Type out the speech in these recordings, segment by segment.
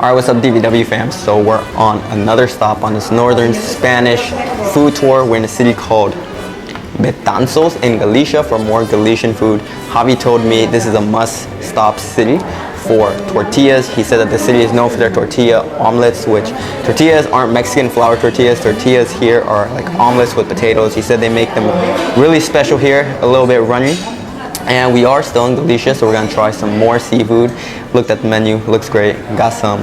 Alright, what's up DVW fam? So we're on another stop on this northern Spanish food tour. We're in a city called Betanzos in Galicia for more Galician food. Javi told me this is a must-stop city for tortillas. He said that the city is known for their tortilla omelets, which tortillas aren't Mexican flour tortillas. Tortillas here are like omelets with potatoes. He said they make them really special here, a little bit runny. And we are still in Galicia, so we're gonna try some more seafood. Looked at the menu, looks great. Got some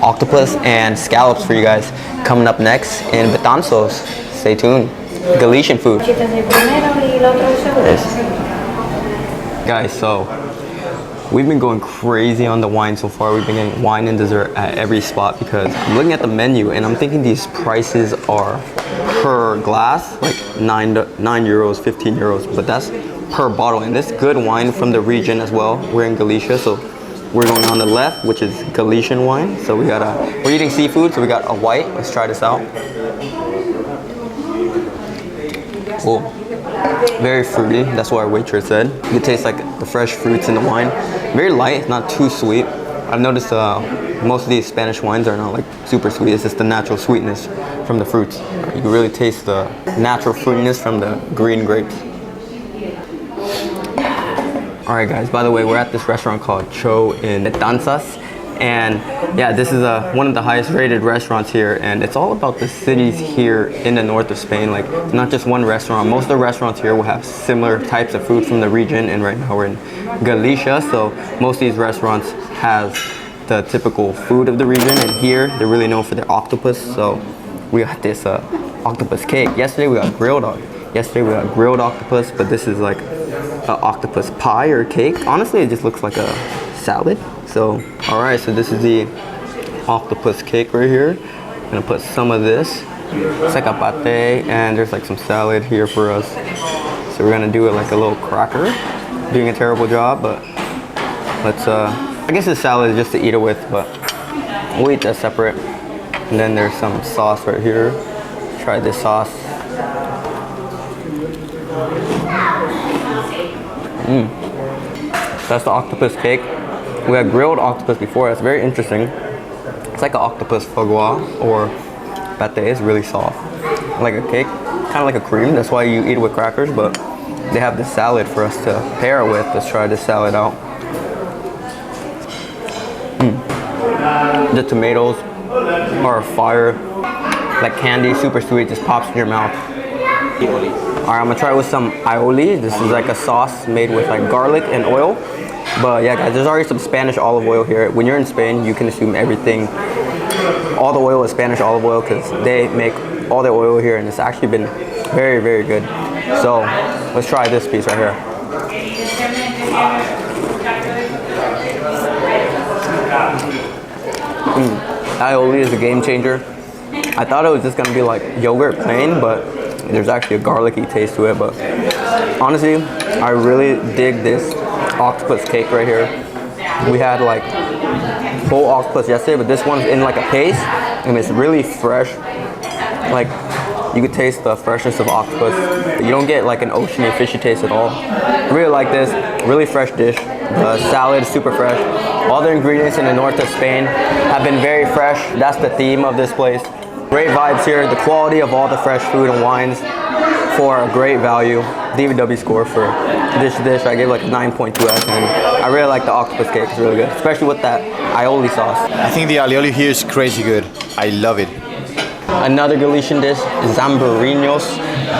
octopus and scallops for you guys coming up next in Betanzos. Stay tuned. Galician food. Yes. Guys, so we've been going crazy on the wine so far. We've been getting wine and dessert at every spot because I'm looking at the menu and I'm thinking these prices are per glass, like 9 euros, 15 euros, but that's per bottle. And this good wine from the region as well. We're in Galicia, so we're going on the left, which is Galician wine. So we're eating seafood, so we got a white. Let's try this out. Oh, very fruity. That's what our waitress said. You taste like the fresh fruits in the wine. Very light, not too sweet. I've noticed most of these Spanish wines are not like super sweet. It's just the natural sweetness from the fruits. You can really taste the natural fruitiness from the green grapes. Alright guys, by the way, we're at this restaurant called Cho in Betanzos, and yeah, this is one of the highest rated restaurants here, and it's all about the cities here in the north of Spain. Like, not just one restaurant. Most of the restaurants here will have similar types of food from the region, and right now we're in Galicia, so most of these restaurants have the typical food of the region, and here they're really known for their octopus. So we got this octopus cake. Yesterday we got grilled octopus, but this is like octopus pie or cake. Honestly, it just looks like a salad. So alright, so this is the octopus cake right here. I'm gonna put some of this. It's like a pate, and there's like some salad here for us. So we're gonna do it like a little cracker. Doing a terrible job, but let's I guess the salad is just to eat it with, but we'll eat that separate. And then there's some sauce right here. Try this sauce. That's the octopus cake. We had grilled octopus before. That's very interesting. It's like an octopus foie gras or pate. It's really soft, like a cake, kind of like a cream. That's why you eat it with crackers. But they have this salad for us to pair it with. Let's try this salad out. The tomatoes are fire, like candy, super sweet. Just pops in your mouth. Alright, I'm gonna try it with some aioli. This is like a sauce made with like garlic and oil. But yeah guys, there's already some Spanish olive oil here. When you're in Spain, you can assume everything, all the oil is Spanish olive oil because they make all their oil here, and it's actually been very, very good. So let's try this piece right here. Aioli is a game changer. I thought it was just gonna be like yogurt plain, but there's actually a garlicky taste to it. But honestly, I really dig this octopus cake right here. We had like whole octopus yesterday, but this one's in like a paste, and it's really fresh. Like, you could taste the freshness of octopus. You don't get like an oceany, fishy taste at all. I really like this. Really fresh dish. The salad is super fresh. All the ingredients in the north of Spain have been very fresh. That's the theme of this place. Great vibes here. The quality of all the fresh food and wines for a great value. DVW score for this dish, I gave like a 9.2, and I really like the octopus cake. It's really good, especially with that aioli sauce. I think the aioli here is crazy good. I love it. Another Galician dish, zamburinos.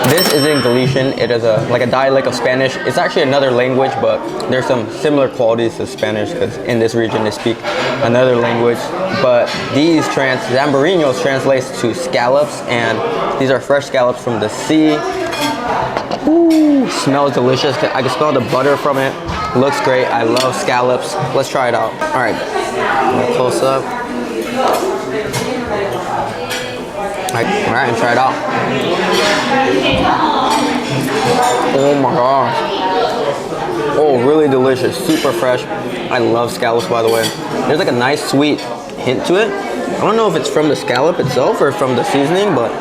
This isn't Galician. It is like a dialect of Spanish. It's actually another language, but there's some similar qualities to Spanish because in this region they speak another language. But these zamburinos translates to scallops, and these are fresh scallops from the sea. Ooh, smells delicious. I can smell the butter from it. Looks great. I love scallops. Let's try it out. All right, close up. All right, and try it out. Oh my gosh. Oh, really delicious. Super fresh. I love scallops, by the way. There's like a nice sweet hint to it. I don't know if it's from the scallop itself or from the seasoning, but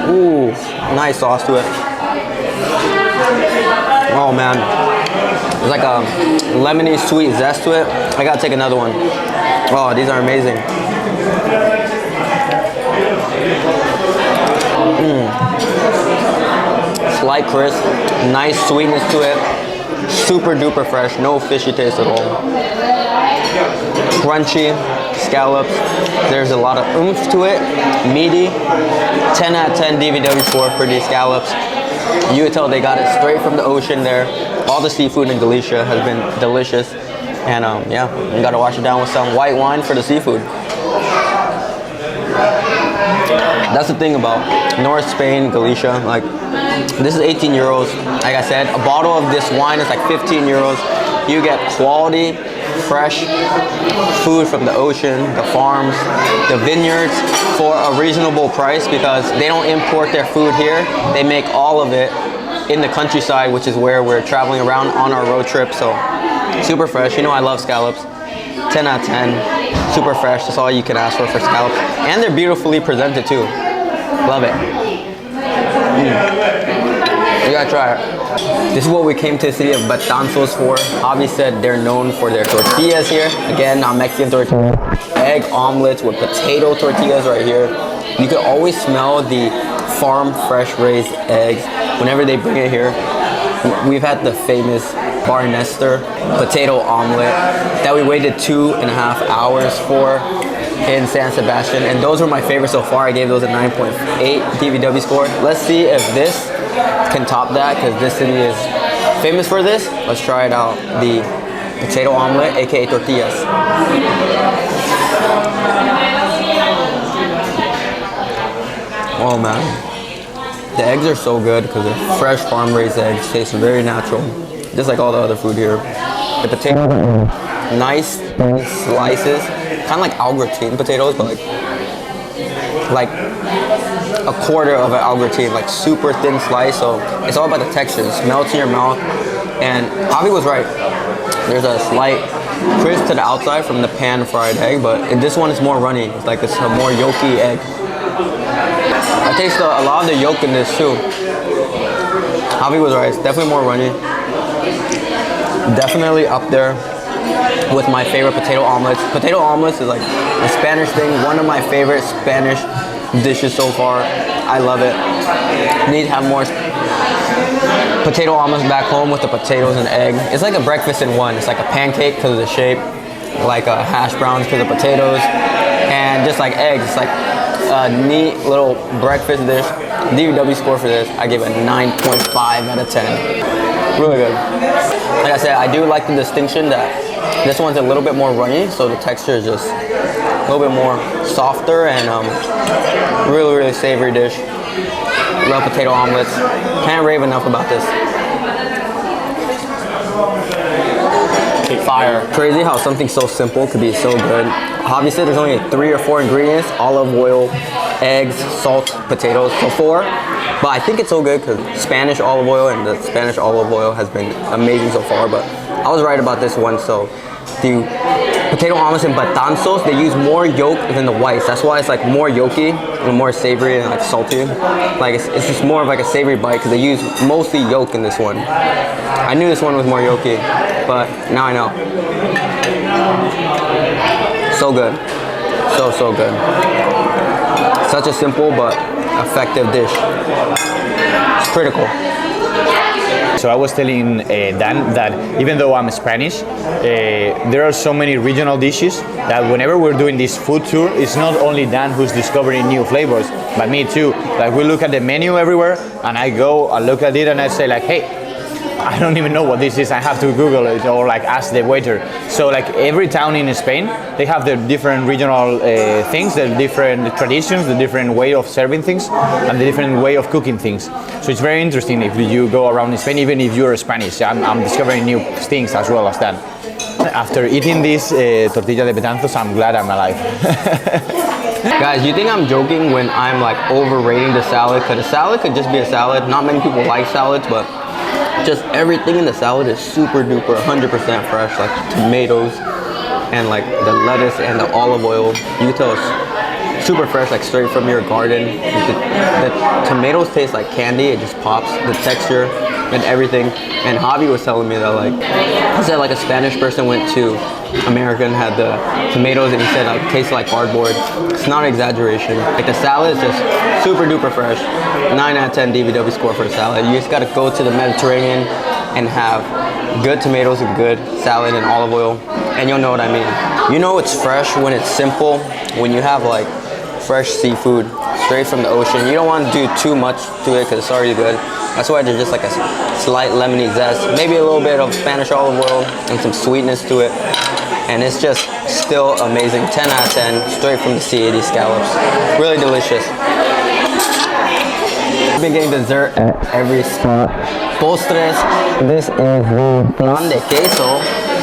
ooh, nice sauce to it. Oh man, There's like a lemony sweet zest to it. I gotta take another one. Oh, these are amazing. Slight crisp, nice sweetness to it. Super duper fresh, no fishy taste at all. Crunchy scallops. There's a lot of oomph to it. Meaty. 10 out of 10 DVW score for these scallops. You can tell they got it straight from the ocean there. All the seafood in Galicia has been delicious. And yeah, you gotta wash it down with some white wine for the seafood. That's the thing about North Spain, Galicia. Like, this is 18 euros. Like I said, a bottle of this wine is like 15 euros. You get quality, fresh food from the ocean, the farms, the vineyards for a reasonable price because they don't import their food here. They make all of it in the countryside, which is where we're traveling around on our road trip. So super fresh. You know I love scallops. 10 out of 10. Super fresh. That's all you can ask for scallops. And they're beautifully presented too. Love it. You gotta try it. This is what we came to the city of Betanzos for. Javi said they're known for their tortillas here. Again, not Mexican tortillas. Egg omelets with potato tortillas right here. You can always smell the farm fresh raised eggs whenever they bring it here. We've had the famous Bar Nestor potato omelet that we waited 2.5 hours for in San Sebastian, and those were my favorites so far. I gave those a 9.8 DVW score. Let's see if this can top that because this city is famous for this. Let's try it out. The potato omelet, aka tortillas. Oh man, the eggs are so good because they're fresh farm raised eggs. Taste very natural, just like all the other food here. The potatoes are nice slices, kind of like au gratin potatoes, but like a quarter of an au gratin, like super thin slice. So it's all about the texture. It melts in your mouth. And Javi was right. There's a slight crisp to the outside from the pan fried egg, but this one is more runny. It's like it's a more yolky egg. I taste a lot of the yolk in this too. Javi was right. It's definitely more runny. Definitely up there with my favorite potato omelets. Potato omelets is like a Spanish thing. One of my favorite Spanish dishes so far. I love it. Need to have more potato omelets back home with the potatoes and egg. It's like a breakfast in one. It's like a pancake because of the shape, like a hash browns because of potatoes, and just like eggs. It's like a neat little breakfast dish. DVW score for this, I give it a 9.5 out of 10. Really good. Like I said, I do like the distinction that this one's a little bit more runny, so the texture is just a little bit more softer and really savory dish. Love potato omelets. Can't rave enough about this. Fire. Crazy how something so simple could be so good. Obviously, there's only 3 or 4 ingredients: olive oil, eggs, salt, potatoes. So 4. But I think it's so good because Spanish olive oil, and the Spanish olive oil has been amazing so far. But I was right about this one. So the potato omelets in Betanzos, they use more yolk than the whites. That's why it's like more yolky and more savory and like salty. Like it's just more of like a savory bite because they use mostly yolk in this one. I knew this one was more yolky, but now I know. So good. So good. Such a simple but effective dish. It's critical. So I was telling Dan that even though I'm Spanish, there are so many regional dishes that whenever we're doing this food tour, it's not only Dan who's discovering new flavors, but me too. Like we look at the menu everywhere and I go, I look at it and I say like, hey, I don't even know what this is. I have to Google it or like ask the waiter. So like every town in Spain, they have their different regional things, the different traditions, the different way of serving things, and the different way of cooking things. So it's very interesting if you go around in Spain, even if you're Spanish. I'm discovering new things as well as that. After eating this tortilla de Betanzos, I'm glad I'm alive. Guys, you think I'm joking when I'm like overrating the salad? Because a salad could just be a salad. Not many people like salads, but just everything in the salad is super duper 100% fresh, like tomatoes and like the lettuce and the olive oil. You can tell it's super fresh, like straight from your garden. The tomatoes taste like candy, it just pops. The texture and everything. And Javi was telling me that like, he said like a Spanish person went to America and had the tomatoes and he said like tastes like cardboard. It's not an exaggeration. Like the salad is just super duper fresh. 9 out of 10 DVW score for a salad. You just gotta go to the Mediterranean and have good tomatoes and good salad and olive oil, and you'll know what I mean. You know it's fresh when it's simple, when you have like fresh seafood straight from the ocean. You don't want to do too much to it because it's already good. That's why there's just like a slight lemony zest, maybe a little bit of Spanish olive oil and some sweetness to it. And it's just still amazing. 10 out of 10, straight from the sea, these scallops. Really delicious. I've been getting dessert at every spot. Postres, this is the flan de queso,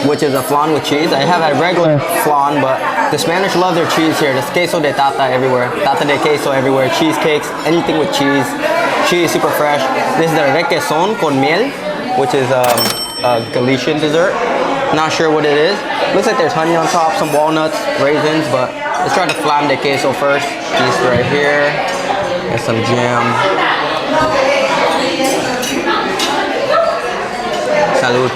which is a flan with cheese. I have a regular flan, but the Spanish love their cheese here. There's queso de tata everywhere, tata de queso everywhere, cheesecakes, anything with cheese. Cheese super fresh. This is the requesón con miel, which is a Galician dessert. Not sure what it is. Looks like there's honey on top, some walnuts, raisins, but let's try the flan de queso first. Cheese right here, and some jam. Salud.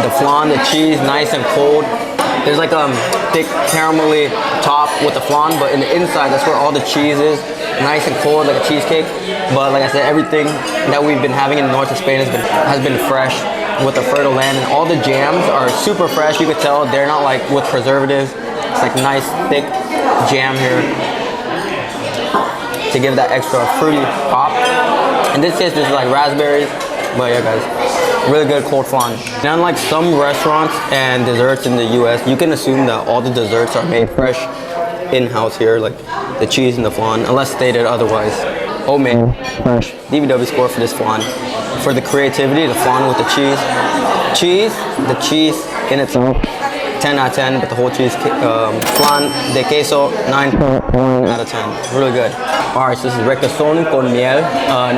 The flan, the cheese, nice and cold. There's like a thick caramelly top with the flan, but in the inside, that's where all the cheese is. Nice and cold, like a cheesecake. But like I said, everything that we've been having in the north of Spain has been fresh with the fertile land, and all the jams are super fresh. You could tell they're not like with preservatives. It's like nice thick jam here to give that extra fruity pop. In this case, this is like raspberries, but yeah guys, really good cold flan. And unlike some restaurants and desserts in the US, you can assume that all the desserts are made fresh in-house here, like the cheese and the flan, unless stated otherwise. Homemade, fresh. DVW score for this flan. For the creativity, the flan with the cheese. The cheese in itself, 10 out of 10, but the whole cheese, flan de queso, 9 out of 10. Really good. Alright, so this is requesón con miel,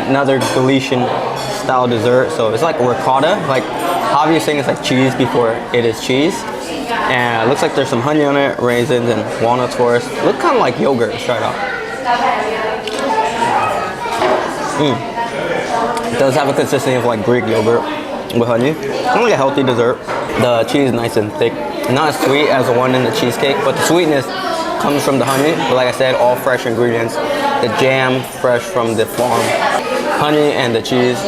another Galician style dessert. So it's like ricotta, like Javi was saying it's like cheese before it is cheese. And it looks like there's some honey on it, raisins and walnuts for us. Look kind of like yogurt. Let's try it out. It does have a consistency of like Greek yogurt with honey. Kind of like a healthy dessert. The cheese is nice and thick. Not as sweet as the one in the cheesecake, but the sweetness comes from the honey. But like I said, all fresh ingredients. The jam fresh from the farm. Honey and the cheese,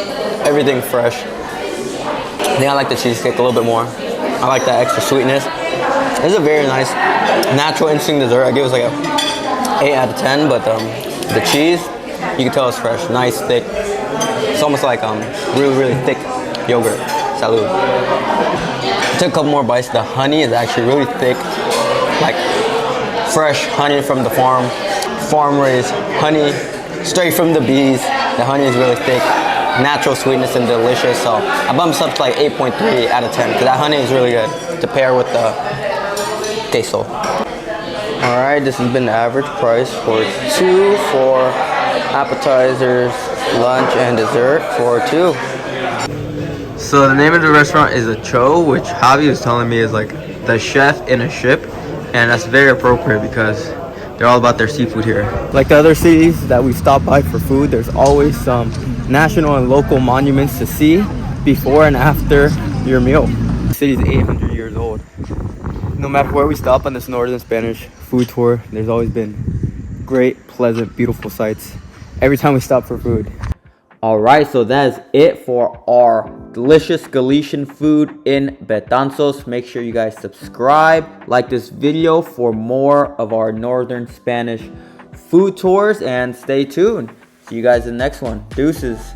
everything fresh. I think I like the cheesecake a little bit more. I like that extra sweetness. It's a very nice, natural, interesting dessert. I give it like a 8 out of 10, but the cheese, you can tell it's fresh, nice, thick. It's almost like really, really thick yogurt. Salud. I took a couple more bites. The honey is actually really thick, like fresh honey from the farm, farm-raised honey, straight from the bees. The honey is really thick, natural sweetness and delicious. So I bumped this up to like 8.3 out of 10 because that honey is really good to pair with the queso. All right, this has been the average price for 2 for appetizers, lunch, and dessert for 2. So the name of the restaurant is a Cho, which Javi was telling me is like the chef in a ship, and that's very appropriate because they're all about their seafood here. Like the other cities that we stopped by for food, there's always some national and local monuments to see before and after your meal. The city's 800 years old. No matter where we stop on this northern Spanish food tour, there's always been great, pleasant, beautiful sights every time we stop for food. Alright, so that is it for our delicious Galician food in Betanzos. Make sure you guys subscribe, like this video for more of our northern Spanish food tours, and stay tuned. See you guys in the next one. Deuces.